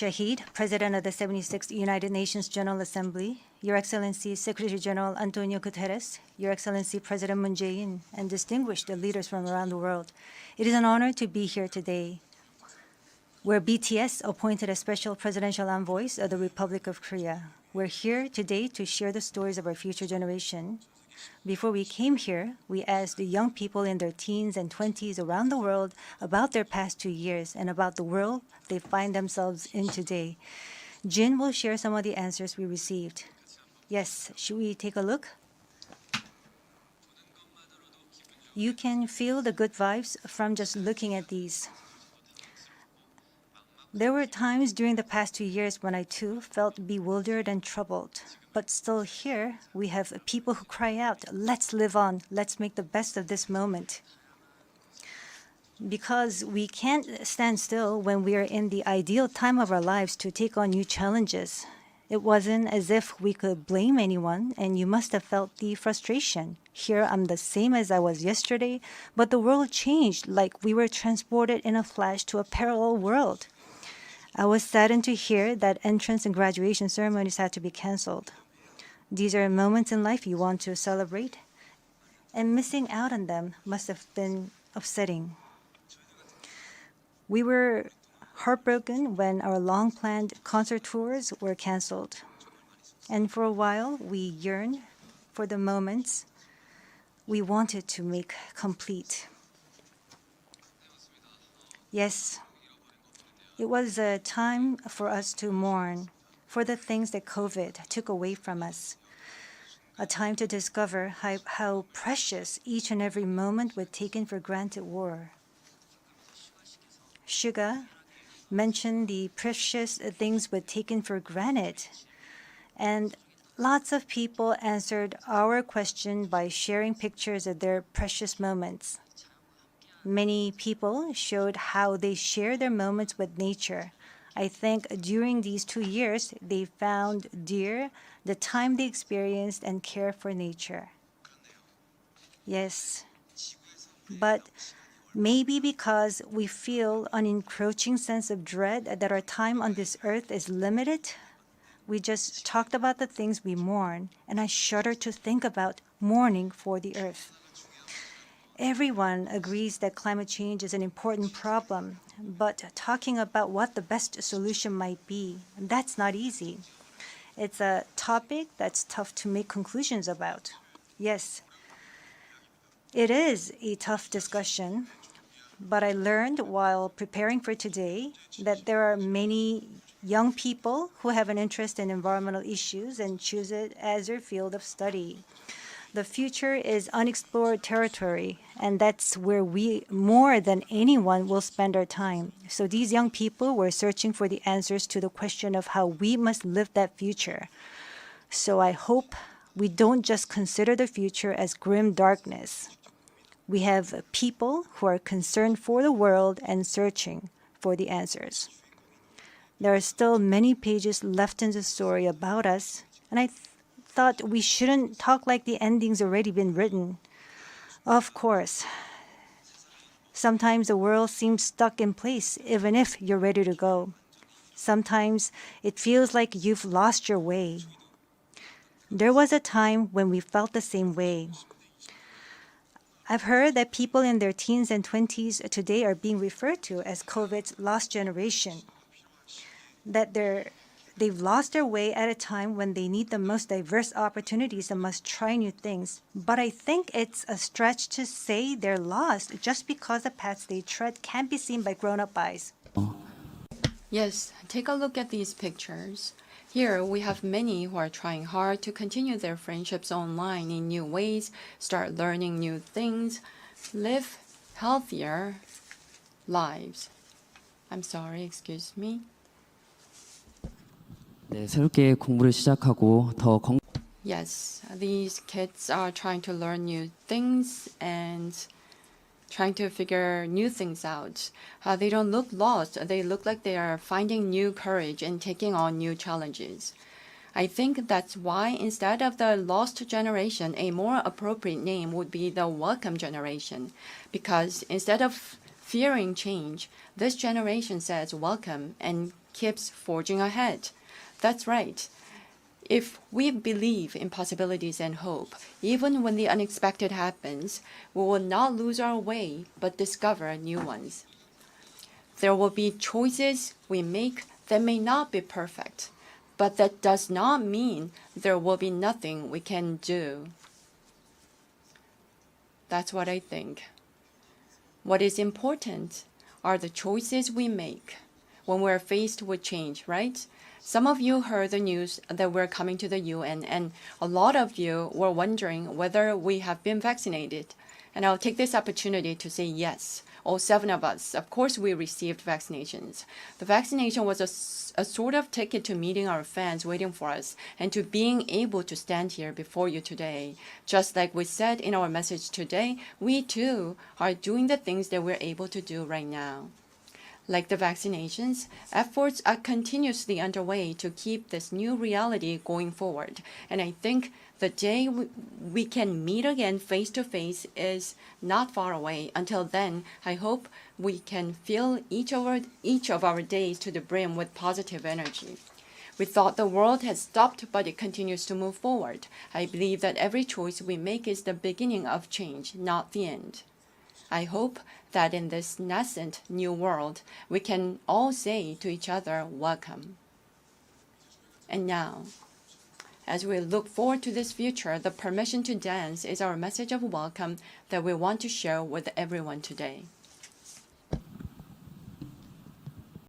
Shahid, President of the 76th United Nations General Assembly, Your Excellency Secretary General Antonio Guterres, Your Excellency President Moon Jae-in, and distinguished leaders from around the world. It is an honor to be here today, where BTS appointed as special presidential envoys of the Republic of Korea. We're here today to share the stories of our future generation. Before we came here, we asked the young people in their teens and 20s around the world about their past 2 years and about the world they find themselves in today. Jin will share some of the answers we received. Yes, should we take a look? You can feel the good vibes from just looking at these. There were times during the past 2 years when I too felt bewildered and troubled. But still here, we have people who cry out, let's live on, let's make the best of this moment. Because we can't stand still when we are in the ideal time of our lives to take on new challenges. It wasn't as if we could blame anyone, and you must have felt the frustration. Here I'm the same as I was yesterday, but the world changed like we were transported in a flash to a parallel world. I was saddened to hear that entrance and graduation ceremonies had to be canceled. These are moments in life you want to celebrate, and missing out on them must have been upsetting. We were heartbroken when our long-planned concert tours were canceled. And for a while, we yearned for the moments we wanted to make complete. Yes, it was a time for us to mourn for the things that COVID took away from us. A time to discover how precious each and every moment we taken for granted were. Suga mentioned the precious things we taken for granted, and lots of people answered our question by sharing pictures of their precious moments. Many people showed how they share their moments with nature. I think during these 2 years, they found dear the time they experienced and care for nature. Yes, but maybe because we feel an encroaching sense of dread that our time on this earth is limited, we just talked about the things we mourn, and I shudder to think about mourning for the earth. Everyone agrees that climate change is an important problem, but talking about what the best solution might be, that's not easy. It's a topic that's tough to make conclusions about. Yes, it is a tough discussion, but I learned while preparing for today that there are many young people who have an interest in environmental issues and choose it as their field of study. The future is unexplored territory, and that's where we, more than anyone, will spend our time. So these young people were searching for the answers to the question of how we must live that future. So I hope we don't just consider the future as grim darkness. We have people who are concerned for the world and searching for the answers. There are still many pages left in the story about us, and I thought we shouldn't talk like the ending's already been written. Of course, sometimes the world seems stuck in place, even if you're ready to go. Sometimes it feels like you've lost your way. There was a time when we felt the same way. I've heard that people in their teens and 20s today are being referred to as COVID's lost generation, that they've lost their way at a time when they need the most diverse opportunities and must try new things. But I think it's a stretch to say they're lost just because the paths they tread can't be seen by grown-up eyes. Yes, take a look at these pictures. Here we have many who are trying hard to continue their friendships online in new ways, start learning new things, live healthier lives. I'm sorry, excuse me. 네, 새롭게 공부를 시작하고 더 Yes, these kids are trying to learn new things and trying to figure new things out. They don't look lost. They look like they are finding new courage and taking on new challenges. I think that's why instead of the lost generation, a more appropriate name would be the welcome generation. Because instead of fearing change, this generation says welcome and keeps forging ahead. That's right. If we believe in possibilities and hope, even when the unexpected happens, we will not lose our way but discover new ones. There will be choices we make that may not be perfect, but that does not mean there will be nothing we can do. That's what I think. What is important are the choices we make when we're faced with change, right? Some of you heard the news that we're coming to the UN, and a lot of you were wondering whether we have been vaccinated. And I'll take this opportunity to say yes. All 7 of us, of course, we received vaccinations. The vaccination was a sort of ticket to meeting our fans waiting for us and to being able to stand here before you today. Just like we said in our message today, we too are doing the things that we're able to do right now. Like the vaccinations, efforts are continuously underway to keep this new reality going forward. And I think the day we can meet again face to face is not far away. Until then, I hope we can fill each of our days to the brim with positive energy. We thought the world had stopped, but it continues to move forward. I believe that every choice we make is the beginning of change, not the end. I hope that in this nascent new world, we can all say to each other, welcome. And now, as we look forward to this future, the permission to dance is our message of welcome that we want to share with everyone today.